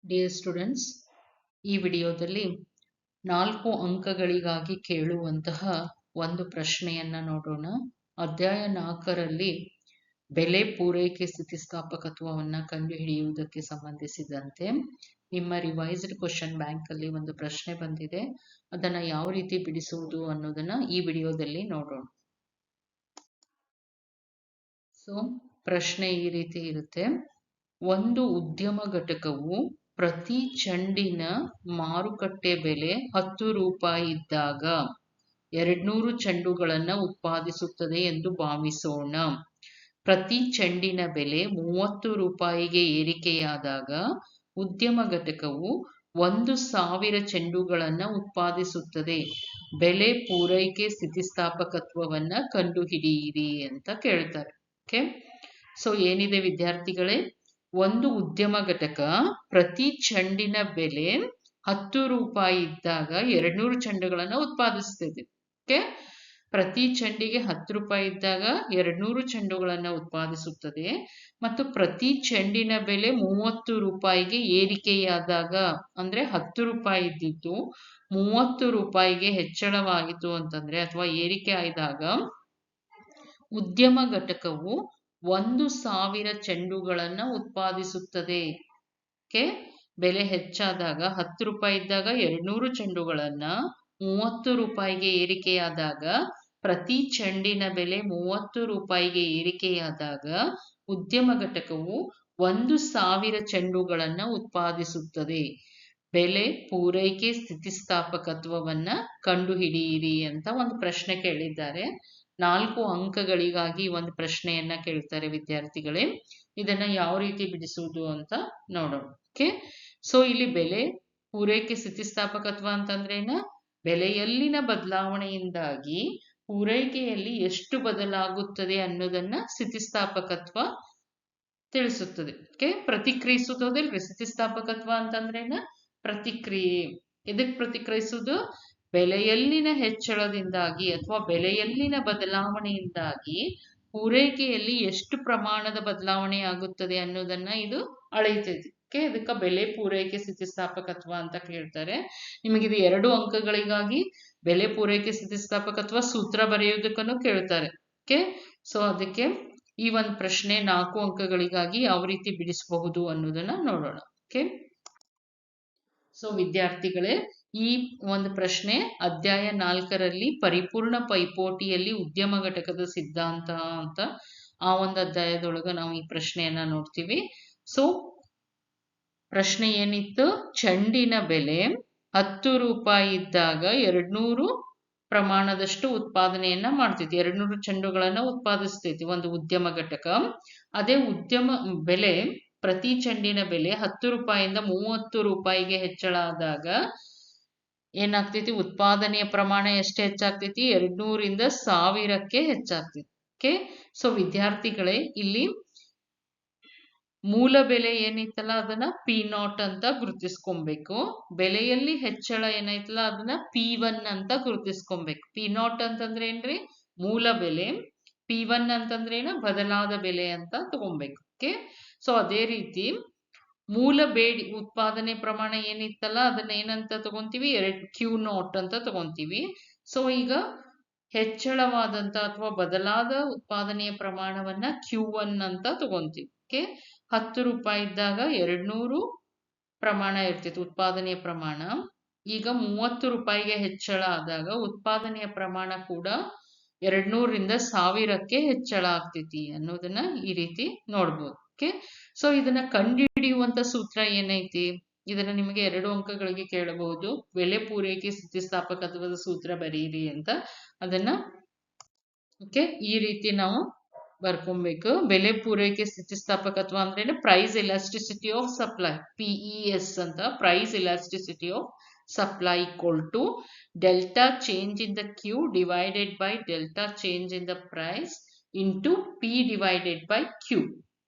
Dear students, ಈ ವಿಡಿಯೋದಲ್ಲಿ 4 ಅಂಕಗಳಿಗಾಗಿ ಕೇಳುವಂತಹ ಒಂದು ಪ್ರಶ್ನೆಯನ್ನ ನೋಡೋಣ. ಅಧ್ಯಾಯ 4ರಲ್ಲಿ ಬೆಲೆ ಪೂರೈಕೆ ಸ್ಥಿತಿಸ್ಥಾಪಕತ್ವವನ್ನು ಕಂಡುಹಿಡಿಯುವುದಕ್ಕೆ ಸಂಬಂಧಿಸಿದಂತೆ ನಿಮ್ಮ ರಿವೈಸ್ಡ್ ಕ್ವಶನ್ ಬ್ಯಾಂಕ್ ಅಲ್ಲಿ ಒಂದು ಪ್ರಶ್ನೆ ಬಂದಿದೆ. ಅದನ್ನ ಯಾವ ರೀತಿ ಬಿಡಿಸುವುದು ಅನ್ನೋದನ್ನ ಈ ವಿಡಿಯೋದಲ್ಲಿ ನೋಡೋಣ. ಪ್ರಶ್ನೆ ಈ ರೀತಿ ಇರುತ್ತೆ. ಒಂದು ಉದ್ಯಮ ಘಟಕವು ಪ್ರತಿ ಚೆಂಡಿನ ಮಾರುಕಟ್ಟೆ ಬೆಲೆ 10 ರೂಪಾಯಿ ಇದ್ದಾಗ 200 ಚೆಂಡುಗಳನ್ನು ಉತ್ಪಾದಿಸುತ್ತದೆ ಎಂದು ಭಾವಿಸೋಣ. ಪ್ರತಿ ಚೆಂಡಿನ ಬೆಲೆ 30 ರೂಪಾಯಿಗೆ ಏರಿಕೆಯಾದಾಗ ಉದ್ಯಮ ಘಟಕವು 1000 ಚೆಂಡುಗಳನ್ನು ಉತ್ಪಾದಿಸುತ್ತದೆ. ಬೆಲೆ ಪೂರೈಕೆ ಸ್ಥಿತಿಸ್ಥಾಪಕತ್ವವನ್ನ ಕಂಡುಹಿಡಿಯಿರಿ ಅಂತ ಕೇಳ್ತಾರೆ. ಓಕೆ, ಸೊ ಏನಿದೆ ವಿದ್ಯಾರ್ಥಿಗಳೇ, ಒಂದು ಉದ್ಯಮ ಘಟಕ ಪ್ರತಿ ಚೆಂಡಿನ ಬೆಲೆ 10 ರೂಪಾಯಿ ಇದ್ದಾಗ 200 ಚೆಂಡುಗಳನ್ನು ಉತ್ಪಾದಿಸುತ್ತದೆ. ಓಕೆ, ಪ್ರತಿ ಚೆಂಡಿಗೆ 10 ರೂಪಾಯಿ ಇದ್ದಾಗ 200 ಚೆಂಡುಗಳನ್ನು ಉತ್ಪಾದಿಸುತ್ತದೆ ಮತ್ತು ಪ್ರತಿ ಚೆಂಡಿನ ಬೆಲೆ 30 ರೂಪಾಯಿಗೆ ಏರಿಕೆಯಾದಾಗ, ಅಂದ್ರೆ 10 ರೂಪಾಯಿ ಇದ್ದಿದ್ದು 30 ರೂಪಾಯಿಗೆ ಹೆಚ್ಚಳವಾಯಿತು ಅಂತಂದ್ರೆ ಅಥವಾ ಏರಿಕೆ ಆದಾಗ ಉದ್ಯಮ ಘಟಕವು 1000 ಚೆಂಡುಗಳನ್ನು ಉತ್ಪಾದಿಸುತ್ತದೆ. ಓಕೆ, ಬೆಲೆ ಹೆಚ್ಚಾದಾಗ 10 ರೂಪಾಯಿ ಇದ್ದಾಗ 200 ಚೆಂಡುಗಳನ್ನ, 30 ರೂಪಾಯಿಗೆ ಏರಿಕೆಯಾದಾಗ ಪ್ರತಿ ಚೆಂಡಿನ ಬೆಲೆ 30 ರೂಪಾಯಿಗೆ ಏರಿಕೆಯಾದಾಗ ಉದ್ಯಮ ಘಟಕವು 1000 ಚೆಂಡುಗಳನ್ನ ಉತ್ಪಾದಿಸುತ್ತದೆ. ಬೆಲೆ ಪೂರೈಕೆ ಸ್ಥಿತಿಸ್ಥಾಪಕತ್ವವನ್ನ ಕಂಡುಹಿಡಿಯಿರಿ ಅಂತ ಒಂದು ಪ್ರಶ್ನೆ ಕೇಳಿದ್ದಾರೆ. 4 ಅಂಕಗಳಿಗಾಗಿ ಒಂದು ಪ್ರಶ್ನೆಯನ್ನ ಕೇಳ್ತಾರೆ ವಿದ್ಯಾರ್ಥಿಗಳೇ. ಇದನ್ನ ಯಾವ ರೀತಿ ಬಿಡಿಸುವುದು ಅಂತ ನೋಡೋಣ. ಓಕೆ, ಸೊ ಇಲ್ಲಿ ಬೆಲೆ ಪೂರೈಕೆ ಸ್ಥಿತಿಸ್ಥಾಪಕತ್ವ ಅಂತಂದ್ರೇನ, ಬೆಲೆಯಲ್ಲಿನ ಬದಲಾವಣೆಯಿಂದಾಗಿ ಪೂರೈಕೆಯಲ್ಲಿ ಎಷ್ಟು ಬದಲಾಗುತ್ತದೆ ಅನ್ನೋದನ್ನ ಸ್ಥಿತಿಸ್ಥಾಪಕತ್ವ ತಿಳಿಸುತ್ತದೆ. ಓಕೆ, ಪ್ರತಿಕ್ರಿಯಿಸುವುದಿಲ್ರಿ. ಸ್ಥಿತಿಸ್ಥಾಪಕತ್ವ ಅಂತಂದ್ರೇನ ಪ್ರತಿಕ್ರಿಯೆ. ಇದಕ್ಕೆ ಪ್ರತಿಕ್ರಿಯಿಸುವುದು ಬೆಲೆಯಲ್ಲಿನ ಹೆಚ್ಚಳದಿಂದಾಗಿ ಅಥವಾ ಬೆಲೆಯಲ್ಲಿನ ಬದಲಾವಣೆಯಿಂದಾಗಿ ಪೂರೈಕೆಯಲ್ಲಿ ಎಷ್ಟು ಪ್ರಮಾಣದ ಬದಲಾವಣೆ ಆಗುತ್ತದೆ ಅನ್ನೋದನ್ನ ಇದು ಅಳೆಯುತ್ತದೆ. ಓಕೆ, ಇದಕ್ಕೆ ಬೆಲೆ ಪೂರೈಕೆ ಸ್ಥಿತಿಸ್ಥಾಪಕತ್ವ ಅಂತ ಕೇಳ್ತಾರೆ. ನಿಮಗಿದು 2 ಅಂಕಗಳಿಗಾಗಿ ಬೆಲೆ ಪೂರೈಕೆ ಸ್ಥಿತಿಸ್ಥಾಪಕತ್ವ ಸೂತ್ರ ಬರೆಯುವುದಕ್ಕೂ ಕೇಳ್ತಾರೆ. ಓಕೆ, ಸೊ ಅದಕ್ಕೆ ಈ ಒಂದು ಪ್ರಶ್ನೆ 4 ಅಂಕಗಳಿಗಾಗಿ ಯಾವ ರೀತಿ ಬಿಡಿಸಬಹುದು ಅನ್ನೋದನ್ನ ನೋಡೋಣ. ಓಕೆ, ಸೊ ವಿದ್ಯಾರ್ಥಿಗಳೇ, ಈ ಒಂದು ಪ್ರಶ್ನೆ ಅಧ್ಯಾಯ 4ರಲ್ಲಿ ಪರಿಪೂರ್ಣ ಪೈಪೋಟಿಯಲ್ಲಿ ಉದ್ಯಮ ಘಟಕದ ಸಿದ್ಧಾಂತ ಅಂತ ಆ ಒಂದು ಅಧ್ಯಾಯದೊಳಗ ನಾವು ಈ ಪ್ರಶ್ನೆಯನ್ನ ನೋಡ್ತೀವಿ. ಸೊ ಪ್ರಶ್ನೆ ಏನಿತ್ತು, ಚೆಂಡಿನ ಬೆಲೆ 10 ರೂಪಾಯಿ ಇದ್ದಾಗ 200 ಪ್ರಮಾಣದಷ್ಟು ಉತ್ಪಾದನೆಯನ್ನ ಮಾಡ್ತೈತಿ. 200 ಚೆಂಡುಗಳನ್ನ ಉತ್ಪಾದಿಸ್ತೈತಿ ಒಂದು ಉದ್ಯಮ ಘಟಕ. ಅದೇ ಉದ್ಯಮ ಬೆಲೆ ಪ್ರತಿ ಚೆಂಡಿನ ಬೆಲೆ 10 ರೂಪಾಯಿಯಿಂದ 30 ರೂಪಾಯಿಗೆ ಹೆಚ್ಚಳ ಆದಾಗ ಏನಾಗ್ತೈತಿ, ಉತ್ಪಾದನೆಯ ಪ್ರಮಾಣ ಎಷ್ಟು ಹೆಚ್ಚಾಗ್ತೈತಿ, 200ರಿಂದ 1000ಕ್ಕೆ ಹೆಚ್ಚಾಗ್ತೈತಿ. ಓಕೆ, ಸೊ ವಿದ್ಯಾರ್ಥಿಗಳೇ, ಇಲ್ಲಿ ಮೂಲ ಬೆಲೆ ಏನೈತಲ್ಲ ಅದನ್ನ P0 ಅಂತ ಗುರುತಿಸ್ಕೊಬೇಕು. ಬೆಲೆಯಲ್ಲಿ ಹೆಚ್ಚಳ ಏನೈತಲ್ಲ ಅದನ್ನ P1 ಅಂತ ಗುರುತಿಸ್ಕೊಬೇಕು. P0 ಅಂತಂದ್ರೆ ಏನ್ರಿ, ಮೂಲ ಬೆಲೆ. P1 ಅಂತಂದ್ರೆ ಏನ, ಬದಲಾದ ಬೆಲೆ ಅಂತ ತಗೊಬೇಕು. ಓಕೆ, ಸೊ ಅದೇ ರೀತಿ ಮೂಲ ಉತ್ಪಾದನೆ ಪ್ರಮಾಣ ಏನಿತ್ತಲ್ಲ ಅದನ್ನ ಏನಂತ ತಗೊಂತೀವಿ, Q0 ಅಂತ ತಗೊಂತೀವಿ. ಸೊ ಈಗ ಹೆಚ್ಚಳವಾದಂತ ಅಥವಾ ಬದಲಾದ ಉತ್ಪಾದನೆಯ ಪ್ರಮಾಣವನ್ನ Q1 ಅಂತ ತಗೊಂತೀವಿ. ಓಕೆ, 10 ರೂಪಾಯಿ ಇದ್ದಾಗ 200 ಪ್ರಮಾಣ ಇರ್ತಿತ್ತು ಉತ್ಪಾದನೆಯ ಪ್ರಮಾಣ. ಈಗ 30 ರೂಪಾಯಿಗೆ ಹೆಚ್ಚಳ ಆದಾಗ ಉತ್ಪಾದನೆಯ ಪ್ರಮಾಣ ಕೂಡ 200ರಿಂದ 1000ಕ್ಕೆ ಹೆಚ್ಚಳ ಆಗ್ತೈತಿ ಅನ್ನೋದನ್ನ ಈ ರೀತಿ ನೋಡ್ಬೋದು. ಓಕೆ, ಸೊ ಇದನ್ನ ಕಂಡುಹಿಡಿಯುವಂತ ಸೂತ್ರ ಏನೈತಿ, ಇದನ್ನ ನಿಮಗೆ 2 ಅಂಕಗಳಿಗೆ ಕೇಳಬಹುದು. ಬೆಲೆ ಪೂರೈಕೆ ಸ್ಥಿತಿಸ್ಥಾಪಕತ್ವದ ಸೂತ್ರ ಬರೀರಿ ಅಂತ. ಅದನ್ನ ಓಕೆ ಈ ರೀತಿ ನಾವು ಬರ್ಕೊಬೇಕು. ಬೆಲೆ ಪೂರೈಕೆ ಸ್ಥಿತಿಸ್ಥಾಪಕತ್ವ ಅಂದ್ರೆ price elasticity of supply, PES ಅಂತ. Price elasticity of supply equal to delta change in the Q divided by delta change in the price into P divided by Q.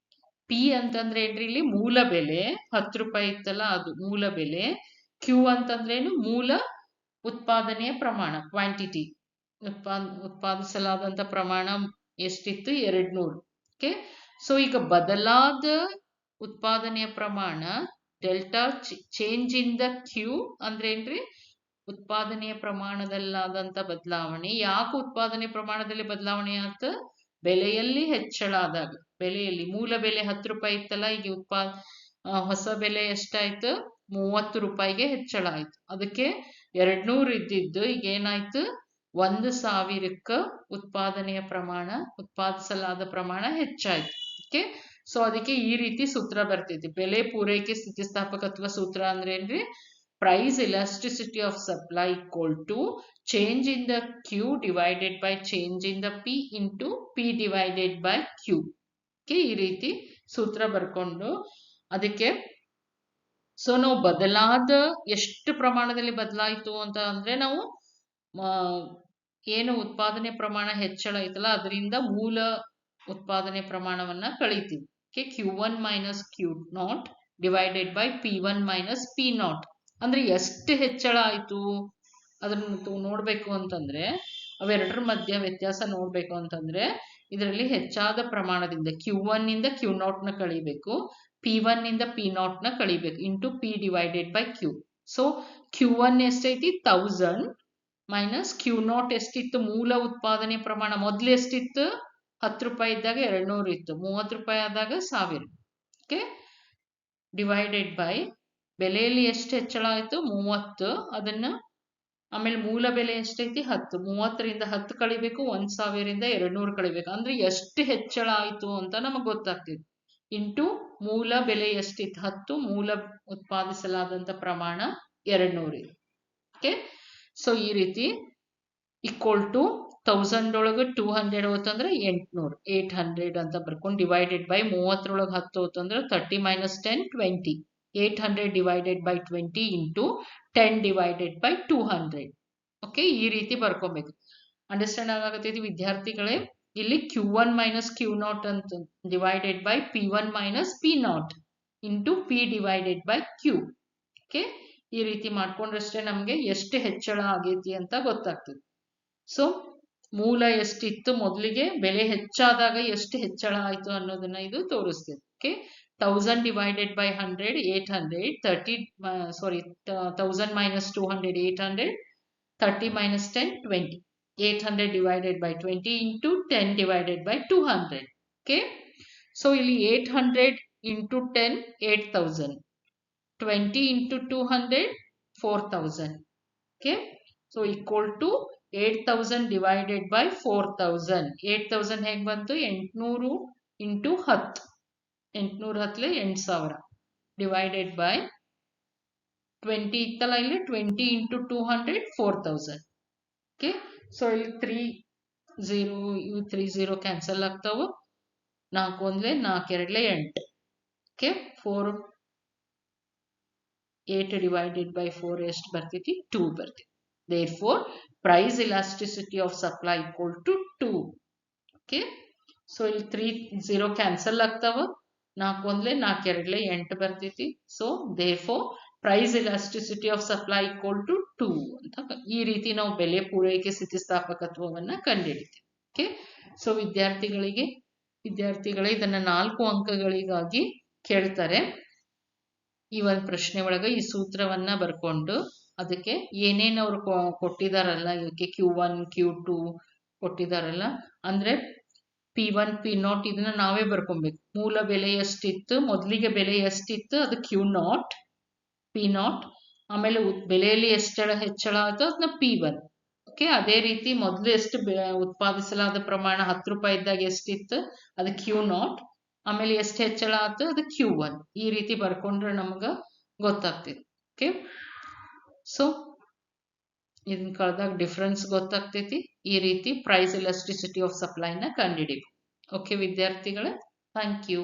P ಅಂತಂದ್ರೆ ಏನ್ರಿ, ಇಲ್ಲಿ ಮೂಲ ಬೆಲೆ 10 ರೂಪಾಯಿ ಇತ್ತಲ್ಲ ಅದು ಮೂಲ ಬೆಲೆ. Q ಅಂತಂದ್ರೇನು, ಮೂಲ ಉತ್ಪಾದನೆಯ ಪ್ರಮಾಣ, ಕ್ವಾಂಟಿಟಿ. ಉತ್ಪಾದಿಸಲಾದಂತ ಪ್ರಮಾಣ ಎಷ್ಟಿತ್ತು, 200. ಓಕೆ, ಸೊ ಈಗ ಬದಲಾದ ಉತ್ಪಾದನೆಯ ಪ್ರಮಾಣ delta change in the Q ಅಂದ್ರೆ ಏನ್ರಿ ಉತ್ಪಾದನೆಯ ಪ್ರಮಾಣದಲ್ಲಾದಂತ ಬದಲಾವಣೆ. ಯಾಕೆ ಉತ್ಪಾದನೆ ಪ್ರಮಾಣದಲ್ಲಿ ಬದಲಾವಣೆ ಆತ? ಬೆಲೆಯಲ್ಲಿ ಹೆಚ್ಚಳ ಆದಾಗ. ಬೆಲೆಯಲ್ಲಿ ಮೂಲ ಬೆಲೆ 10 ರೂಪಾಯಿ ಇತ್ತಲ್ಲ, ಈಗ ಹೊಸ ಬೆಲೆ ಎಷ್ಟಾಯ್ತು? 30 ರೂಪಾಯಿಗೆ ಹೆಚ್ಚಳ ಆಯ್ತು. ಅದಕ್ಕೆ 200 ಇದ್ದಿದ್ದು ಈಗ ಏನಾಯ್ತು? 1000ಕ್ಕೆ ಉತ್ಪಾದನೆಯ ಪ್ರಮಾಣ, ಉತ್ಪಾದಿಸಲಾದ ಪ್ರಮಾಣ ಹೆಚ್ಚಾಯ್ತು. ಓಕೆ, ಸೊ ಅದಕ್ಕೆ ಈ ರೀತಿ ಸೂತ್ರ ಬರ್ತೈತಿ. ಬೆಲೆ ಪೂರೈಕೆ ಸ್ಥಿತಿಸ್ಥಾಪಕತ್ವ ಸೂತ್ರ ಅಂದ್ರೆ ಏನ್ರಿ? Price elasticity of supply equal to change in the Q divided by change in the P into P divided by Q. Okay, ಈ ರೀತಿ ಸೂತ್ರ ಬರ್ಕೊಂಡು ಅದಕ್ಕೆ ಸೊ ನಾವು ಬದಲಾದ ಎಷ್ಟು ಪ್ರಮಾಣದಲ್ಲಿ ಬದಲಾಯಿತು ಅಂತ ಅಂದ್ರೆ ನಾವು ಏನು ಉತ್ಪಾದನೆ ಪ್ರಮಾಣ ಹೆಚ್ಚಳ ಐತಲ್ಲ ಅದರಿಂದ ಮೂಲ ಉತ್ಪಾದನೆ ಪ್ರಮಾಣವನ್ನ ಕಳಿತೀವಿ. Okay, Q1 minus Q0 divided by P1 minus P0 ಅಂದ್ರೆ ಎಷ್ಟು ಹೆಚ್ಚಳ ಆಯ್ತು ಅದನ್ನ ನೋಡ್ಬೇಕು ಅಂತಂದ್ರೆ, ಅವೆರಡರ ಮಧ್ಯ ವ್ಯತ್ಯಾಸ ನೋಡ್ಬೇಕು ಅಂತಂದ್ರೆ ಇದರಲ್ಲಿ ಹೆಚ್ಚಾದ ಪ್ರಮಾಣದಿಂದ Q1 ಇಂದ Q0 ನ ಕಳಿಬೇಕು, P1 ಇಂದ P0 ನ ಕಳಿಬೇಕು into P divided by Q. So Q1 ಎಷ್ಟೈತಿ? 1000 ಮೈನಸ್ Q0 ಎಷ್ಟಿತ್ತು? ಮೂಲ ಉತ್ಪಾದನೆ ಪ್ರಮಾಣ ಮೊದ್ಲು ಎಷ್ಟಿತ್ತು? 10 ರೂಪಾಯಿ ಇದ್ದಾಗ 200 ಇತ್ತು, 30 ರೂಪಾಯಿ ಆದಾಗ 1000. ಓಕೆ, ಡಿವೈಡೆಡ್ ಬೈ ಬೆಲೆಯಲ್ಲಿ ಎಷ್ಟು ಹೆಚ್ಚಳ ಆಯ್ತು? 30. ಅದನ್ನ ಆಮೇಲೆ ಮೂಲ ಬೆಲೆ ಎಷ್ಟೈತಿ? 10. 30ರಿಂದ 10 ಕಳಿಬೇಕು, 1000ರಿಂದ 200 ಕಳಿಬೇಕು. ಅಂದ್ರೆ ಎಷ್ಟು ಹೆಚ್ಚಳ ಆಯ್ತು ಅಂತ ನಮಗ್ ಗೊತ್ತಾಗ್ತಿತ್ತು. ಇಂಟು ಮೂಲ ಬೆಲೆ ಎಷ್ಟಿತ್ತು? 10. ಮೂಲ ಉತ್ಪಾದಿಸಲಾದಂತ ಪ್ರಮಾಣ 200. ಓಕೆ, ಸೊ ಈ ರೀತಿ ಈಕ್ವಲ್ ಟು 1000 ಒಳಗೆ 200 ಹೋತಂದ್ರೆ 800, 800 ಅಂತ ಬರ್ಕೊಂಡು divided by 30ರೊಳಗೆ 10 ಹೋತಂದ್ರೆ 30 minus 10 20. 800 divided by 20 into 10 divided by 200. Okay, ಈ ರೀತಿ ಬರ್ಕೊಬೇಕು. ಅಂಡರ್ಸ್ಟ್ಯಾಂಡ್ ಆಗತೈತಿ ವಿದ್ಯಾರ್ಥಿಗಳೇ? ಇಲ್ಲಿ Q1 minus Q0 ಅಂತ divided by P1 minus P0 into P divided by Q. Okay, ಈ ರೀತಿ ಮಾಡ್ಕೊಂಡ್ರಷ್ಟೇ ನಮಗೆ ಎಷ್ಟು ಹೆಚ್ಚಳ ಆಗೈತಿ ಅಂತ ಗೊತ್ತಾಗ್ತದೆ. ಸೊ ಮೂಲ ಎಷ್ಟಿತ್ತು ಮೊದಲಿಗೆ, ಬೆಲೆ ಹೆಚ್ಚಾದಾಗ ಎಷ್ಟು ಹೆಚ್ಚಳ ಆಯ್ತು ಅನ್ನೋದನ್ನ ಇದು ತೋರಿಸ್ತದೆ. Okay, 1000 divided by 100 800, 1000 minus 200 800, 30 minus 10 20. 800 divided by 20 into 10 divided by 200. Okay, so ಇಲ್ಲಿ 800 into 10 8000, 20 into 200 4000. Okay, so equal to 8000 divided by 4000. 8000 ಹೇಗೆ ಬಂತು? 800 into 10. 800 ಹತ್ಲೆ 8000 ಡಿವೈಡೆಡ್ ಬೈ 20 ಇತ್ತಲ್ಲ, ಇಲ್ಲಿ 20 into 200 4000. ಓಕೆ, ಸೊ ಇಲ್ಲಿ 3 ಕ್ಯಾನ್ಸಲ್ ಆಗ್ತಾವ. 4 1 4 2 8. ಓಕೆ, 4 8 ಡಿವೈಡೆಡ್ ಬೈ 4 ಎಷ್ಟು ಬರ್ತೈತಿ? 2 ಬರ್ತೈತಿ. Therefore, price elasticity of supply equal to 2. Okay, so ಇಲ್ಲಿ 3 0 ಕ್ಯಾನ್ಸಲ್ ಆಗ್ತಾವ. 4 1 4 2 8 ಬರ್ತೈತಿ. So therefore price elasticity of supply equal to 2 ಅಂತ ಈ ರೀತಿ ನಾವು ಬೆಲೆ ಪೂರೈಕೆ ಸ್ಥಿತಿಸ್ಥಾಪಕತ್ವವನ್ನ ಕಂಡುಹಿಡಿತೀವಿ. ಓಕೆ, ಸೊ ವಿದ್ಯಾರ್ಥಿಗಳೇ ಇದನ್ನ 4 ಅಂಕಗಳಿಗಾಗಿ ಕೇಳ್ತಾರೆ. ಈ ಒಂದು ಪ್ರಶ್ನೆ ಒಳಗೆ ಈ ಸೂತ್ರವನ್ನ ಬರ್ಕೊಂಡು ಅದಕ್ಕೆ ಏನೇನು ಅವ್ರು ಕೊಟ್ಟಿದಾರಲ್ಲ, ಇದಕ್ಕೆ Q1 Q2 ಕೊಟ್ಟಿದಾರಲ್ಲ, ಅಂದ್ರೆ P1 P0 ಇದನ್ನ ನಾವೇ ಬರ್ಕೊಬೇಕು. ಮೂಲ ಬೆಲೆ ಎಷ್ಟಿತ್ತು, ಮೊದಲಿಗೆ ಬೆಲೆ ಎಷ್ಟಿತ್ತು ಅದು Q0 P0, ಆಮೇಲೆ ಬೆಲೆಯಲ್ಲಿ ಎಷ್ಟು ಹೆಚ್ಚಳ ಆಯ್ತು ಅದನ್ನ P1. ಓಕೆ, ಅದೇ ರೀತಿ ಮೊದಲು ಎಷ್ಟು ಉತ್ಪಾದಿಸಲಾದ ಪ್ರಮಾಣ 10 ರೂಪಾಯಿ ಇದ್ದಾಗ ಎಷ್ಟಿತ್ತು ಅದು Q0, ಆಮೇಲೆ ಎಷ್ಟು ಹೆಚ್ಚಳ ಆಯ್ತು ಅದು Q1. ಈ ರೀತಿ ಬರ್ಕೊಂಡ್ರೆ ನಮ್ಗ ಗೊತ್ತಾಗ್ತೈತಿ. ಓಕೆ, ಸೊ ಇದನ್ನ ಕಳೆದಾಗ ಡಿಫ್ರೆನ್ಸ್ ಗೊತ್ತಾಗ್ತೈತಿ. ಈ ರೀತಿ ಪ್ರೈಸ್ ಎಲಾಸ್ಟಿಸಿಟಿ ಆಫ್ ಸಪ್ಲೈನ ಕಂಡುಹಿಡಿಬೇಕು. ಓಕೆ ವಿದ್ಯಾರ್ಥಿಗಳೇ, ಥ್ಯಾಂಕ್ ಯು.